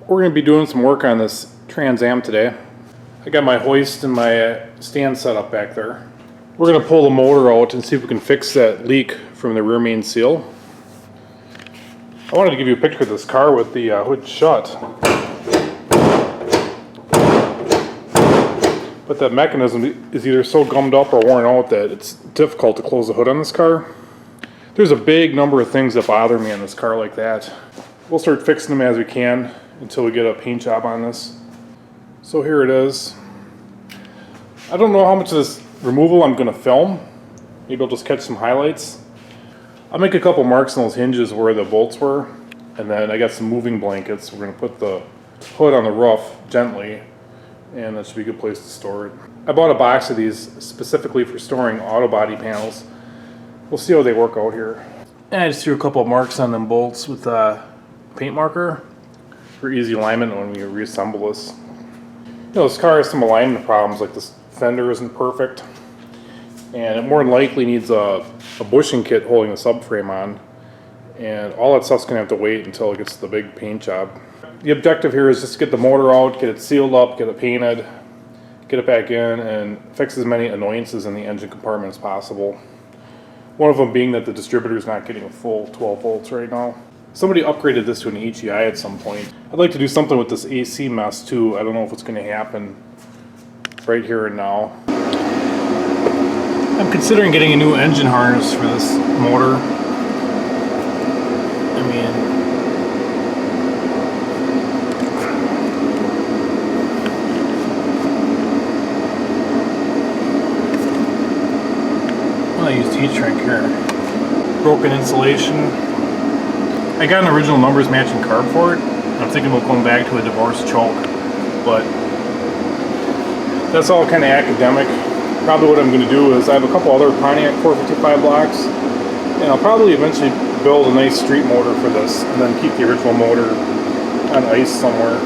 We're going to be doing some work on this Trans Am today. I got my hoist and my stand set up back there. We're going to pull the motor out and see if we can fix that leak from the rear main seal. I wanted to give you a picture of this car with the hood shut. But that mechanism is either so gummed up or worn out that it's difficult to close the hood on this car. There's a big number of things that bother me on this car like that. We'll start fixing them as we can until we get a paint job on this. So here it is. I don't know how much of this removal I'm going to film. Maybe I'll just catch some highlights. I'll make a couple marks on those hinges where the bolts were, and then I got some moving blankets. We're going to put the hood on the roof gently, and that should be a good place to store it. I bought a box of these specifically for storing auto body panels. We'll see how they work out here. And I just threw a couple of marks on them bolts with a paint marker for easy alignment when we reassemble this. You know, this car has some alignment problems, like this fender isn't perfect, and it more than likely needs a bushing kit holding the subframe on, and all that stuff's going to have to wait until it gets to the big paint job. The objective here is just to get the motor out, get it sealed up, get it painted, get it back in, and fix as many annoyances in the engine compartment as possible. One of them being that the distributor is not getting a full 12 volts right now. Somebody upgraded this to an HEI at some point. I'd like to do something with this AC mess too. I don't know if it's going to happen right here and now. I'm considering getting a new engine harness for this motor. I mean, I used heat shrink here. Broken insulation. I got an original numbers matching carb for it. I'm thinking about going back to a divorce choke, but that's all kind of academic. Probably what I'm going to do is I have a couple other Pontiac 455 blocks, and I'll probably eventually build a nice street motor for this, and then keep the original motor on ice somewhere.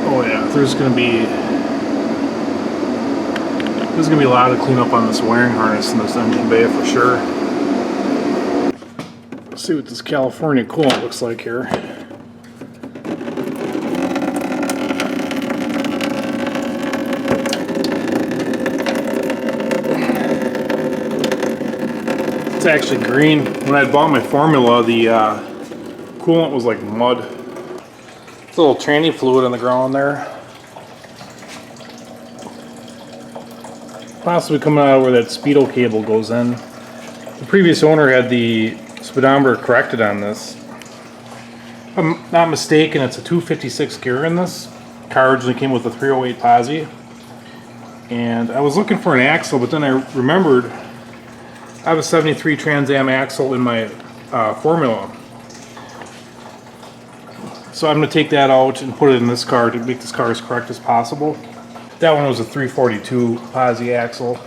Oh yeah, there's going to be a lot of cleanup on this wiring harness in this engine bay for sure. Let's see what this California coolant looks like here. It's actually green. When I bought my formula, the coolant was like mud. There's a little tranny fluid on the ground there. Possibly coming out of where that speedo cable goes in. The previous owner had the speedometer corrected on this. If I'm not mistaken, it's a 256 gear in this. Car originally came with a 308 posi. And I was looking for an axle, but then I remembered I have a 73 Trans Am axle in my formula. So I'm going to take that out and put it in this car to make this car as correct as possible. That one was a 342 posi axle.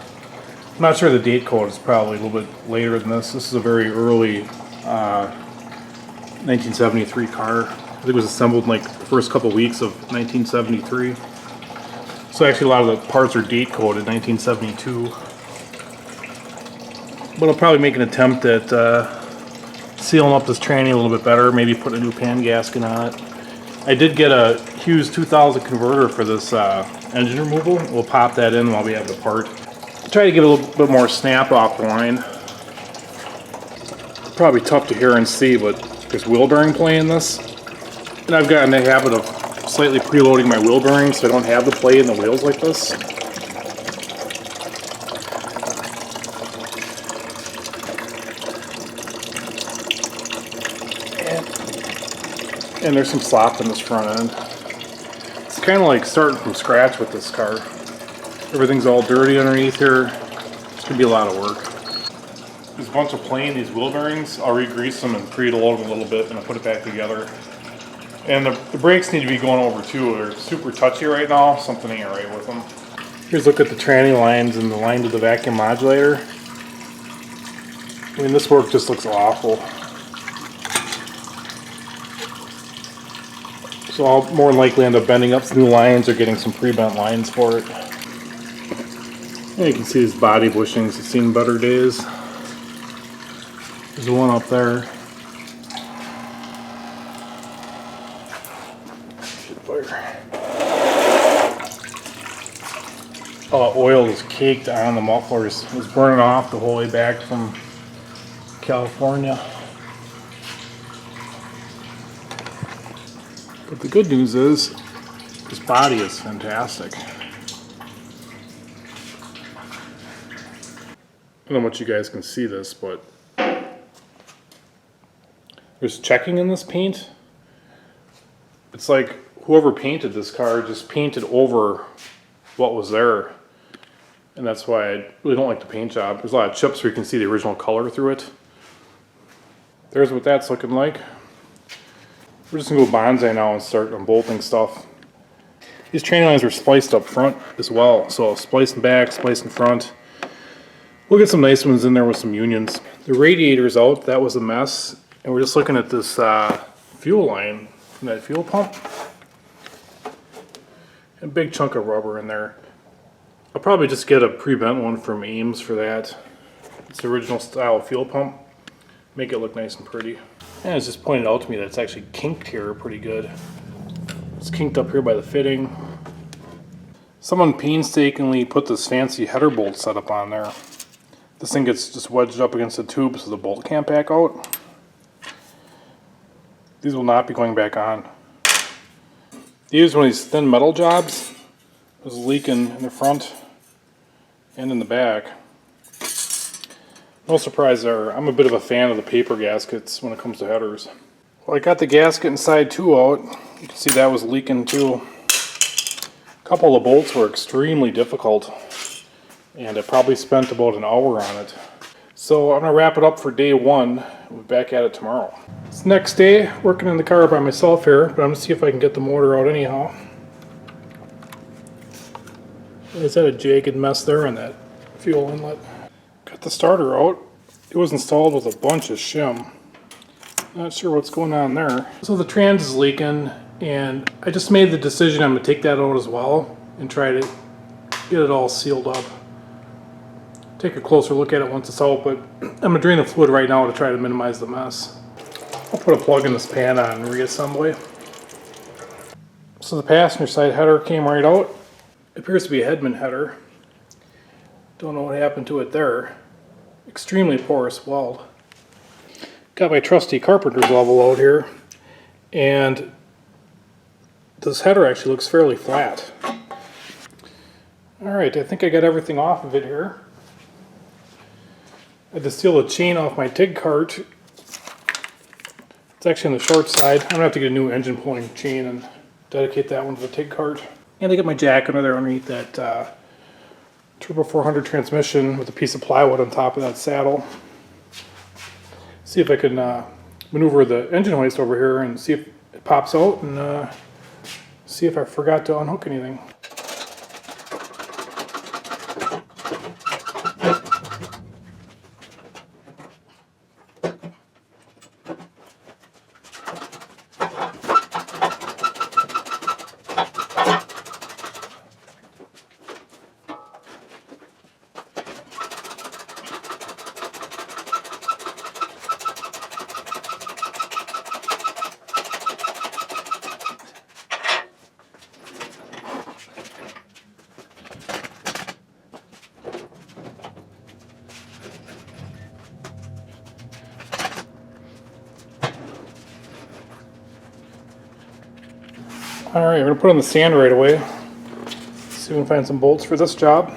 I'm not sure the date code is probably a little bit later than this. This is a very early 1973 car. I think it was assembled in like the first couple weeks of 1973. So actually a lot of the parts are date coded 1972. But I'll probably make an attempt at sealing up this tranny a little bit better, maybe put a new pan gasket on it. I did get a Hughes 2000 converter for this engine removal. We'll pop that in while we have the part. Try to get a little bit more snap off the line. Probably tough to hear and see, but there's wheel bearing play in this. And I've gotten the habit of slightly preloading my wheel bearings so I don't have the play in the wheels like this. And there's some slop in this front end. It's kind of like starting from scratch with this car. Everything's all dirty underneath here. It's going to be a lot of work. There's a bunch of play in these wheel bearings. I'll re-grease them and preload them a little bit and I'll put it back together. And the brakes need to be going over too. They're super touchy right now. Something ain't right with them. Here's a look at the tranny lines and the line to the vacuum modulator. I mean, this work just looks awful. So I'll more than likely end up bending up some new lines or getting some pre-bent lines for it. Yeah, you can see his body bushings. It's seen better days. There's one up there. Oil is caked on the mufflers. It was burning off the whole way back from California. But the good news is, this body is fantastic. I don't know how much you guys can see this, but there's checking in this paint. It's like whoever painted this car just painted over what was there. And that's why I really don't like the paint job. There's a lot of chips where you can see the original color through it. There's what that's looking like. We're just gonna go bonsai now and start unbolting stuff. These training lines are spliced up front as well. So I'll splice them back, splice in front. We'll get some nice ones in there with some unions. The radiator's out, that was a mess. And we're just looking at this fuel line from that fuel pump. A big chunk of rubber in there. I'll probably just get a pre-bent one from Ames for that. It's the original style fuel pump. Make it look nice and pretty. And it's just pointed out to me that it's actually kinked here pretty good. It's kinked up here by the fitting. Someone painstakingly put this fancy header bolt setup on there. This thing gets just wedged up against the tube so the bolt can't back out. These will not be going back on. They used one of these thin metal jobs. It was leaking in the front and in the back. No surprise there. I'm a bit of a fan of the paper gaskets when it comes to headers. Well, I got the gasket inside 2 out. You can see that was leaking too. A couple of bolts were extremely difficult, and I probably spent about an hour on it. So I'm going to wrap it up for day 1. We'll be back at it tomorrow. It's the next day, working in the car by myself here, but I'm going to see if I can get the motor out anyhow. Is that a jagged mess there in that fuel inlet? Got the starter out. It was installed with a bunch of shim. Not sure what's going on there. So the trans is leaking, and I just made the decision I'm going to take that out as well and try to get it all sealed up. Take a closer look at it once it's out, but I'm going to drain the fluid right now to try to minimize the mess. I'll put a plug in this pan on reassembly. So the passenger side header came right out. It appears to be a Hedman header. Don't know what happened to it there. Extremely porous weld. Got my trusty carpenter's level out here, and this header actually looks fairly flat. Alright, I think I got everything off of it here. I had to steal the chain off my TIG cart. It's actually on the short side. I'm going to have to get a new engine pulling chain and dedicate that one to the TIG cart. And I got my jack under there underneath that Turbo 400 transmission with a piece of plywood on top of that saddle. See if I can maneuver the engine hoist over here and see if it pops out, and see if I forgot to unhook anything. Alright, we're going to put on the sand right away. See if we can find some bolts for this job.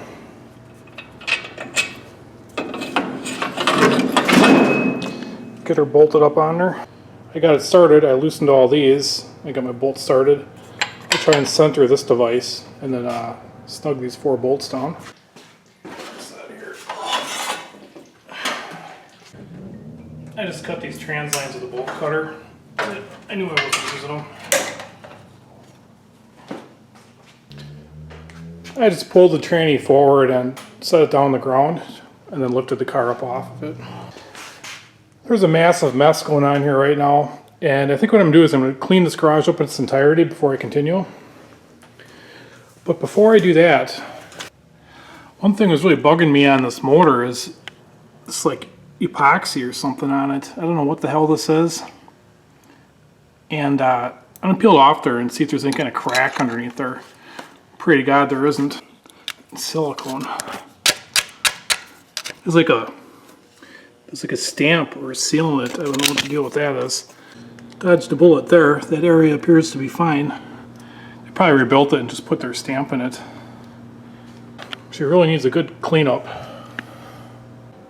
Get her bolted up on there. I got it started. I loosened all these. I got my bolts started. I'll try and center this device and then snug these 4 bolts down. What's that here? I just cut these trans lines with a bolt cutter. I knew I wasn't using them. I just pulled the tranny forward and set it down on the ground and then lifted the car up off of it. There's a massive mess going on here right now, and I think what I'm going to do is I'm going to clean this garage up in its entirety before I continue. But before I do that, One thing that's really bugging me on this motor is it's like epoxy or something on it. I don't know what the hell this is. And I'm going to peel it off there and see if there's any kind of crack underneath there. Pray to God there isn't. Silicone. It's like a stamp or a seal in it. I don't know what the deal with that is. Dodged a bullet there. That area appears to be fine. They probably rebuilt it and just put their stamp in it. She really needs a good cleanup.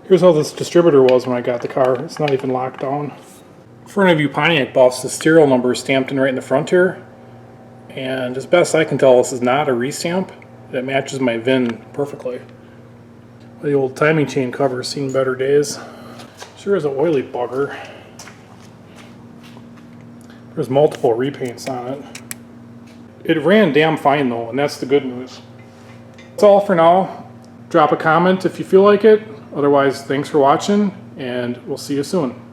Here's how this distributor was when I got the car. It's not even locked down. For any of you Pontiac buffs, the serial number is stamped in right in the front here. And as best I can tell, this is not a restamp. It matches my VIN perfectly. The old timing chain cover's seen better days. Sure is an oily bugger. There's multiple repaints on it. It ran damn fine though, and that's the good news. That's all for now. Drop a comment if you feel like it. Otherwise, thanks for watching, and we'll see you soon.